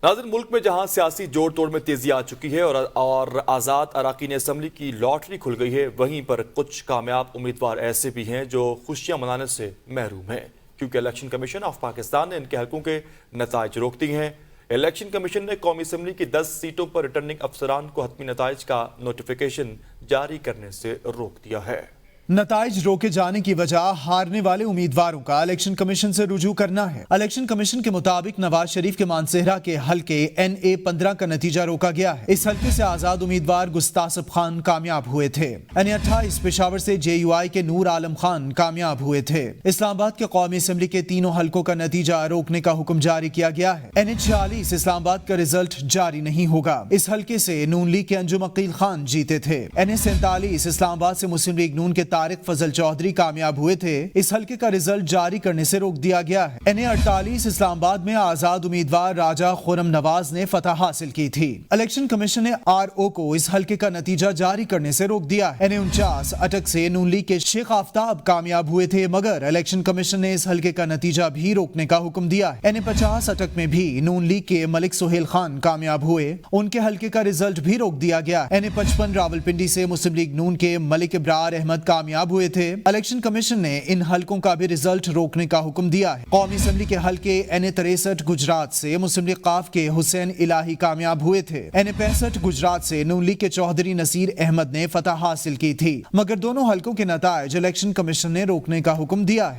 नाज़रीन, मुल्क में जहां सियासी जोड़ तोड़ में तेजी आ चुकी है और आज़ाद अरकान असम्बली की लॉटरी खुल गई है, वहीं पर कुछ कामयाब उम्मीदवार ऐसे भी हैं जो खुशियां मनाने से महरूम हैं, क्योंकि इलेक्शन कमीशन ऑफ पाकिस्तान ने इनके हलकों के नताइज रोक दिए हैं। इलेक्शन कमीशन ने कौमी असम्बली की 10 सीटों पर रिटर्निंग अफसरान को हतमी नताइज का नोटिफिकेशन जारी करने से रोक दिया है। नताइज रोके जाने की वजह हारने वाले उम्मीदवारों का इलेक्शन कमीशन से रुजू करना है। इलेक्शन कमीशन के मुताबिक नवाज शरीफ के मानसेहरा के हलके NA 15 का नतीजा रोका गया है। इस हलके से आजाद उम्मीदवार गुस्तासिफ खान कामयाब हुए थे। NA 28 पेशावर से JUI के नूर आलम खान कामयाब हुए थे। इस्लामाबाद के कौमी असम्बली के तीनों हलकों का नतीजा रोकने का हुक्म जारी किया गया है। NA 46 इस्लामाबाद का रिजल्ट जारी नहीं होगा। इस हलके से नून लीग के अंजुम अकील खान जीते थे। NA 47 इस्लामाबाद से मुस्लिम लीग नून के तारिक फजल चौधरी कामयाब हुए थे। इस हलके का रिजल्ट जारी करने से रोक दिया गया है। NA 48 इस्लामाबाद में आजाद उम्मीदवार राजा खुरम नवाज ने फतह हासिल की थी। इलेक्शन कमीशन ने RO को इस हलके का नतीजा जारी करने से रोक दिया है। NA 49 अटक से नून लीग के शेख आफ्ताब कामयाब हुए थे, मगर इलेक्शन कमीशन ने इस हलके का नतीजा भी रोकने का हुक्म दिया है। NA 50 अटक में भी नून लीग के मलिक सुहेल खान कामयाब हुए, उनके हलके का रिजल्ट भी रोक दिया गया। NA 55 रावलपिंडी से मुस्लिम लीग नून के मलिक इब्रार अहमद कामयाब हुए थे। इलेक्शन कमीशन ने इन हलकों का भी रिजल्ट रोकने का हुक्म दिया है। कौमी असम्बली के हलके NA 63 गुजरात से मुस्लिम लीग काफ के हुसैन इलाही कामयाब हुए थे। NA 65 गुजरात से नून लीग के चौधरी नसीर अहमद ने फतह हासिल की थी, मगर दोनों हलकों के नताइज इलेक्शन कमीशन ने रोकने का हुक्म दिया है।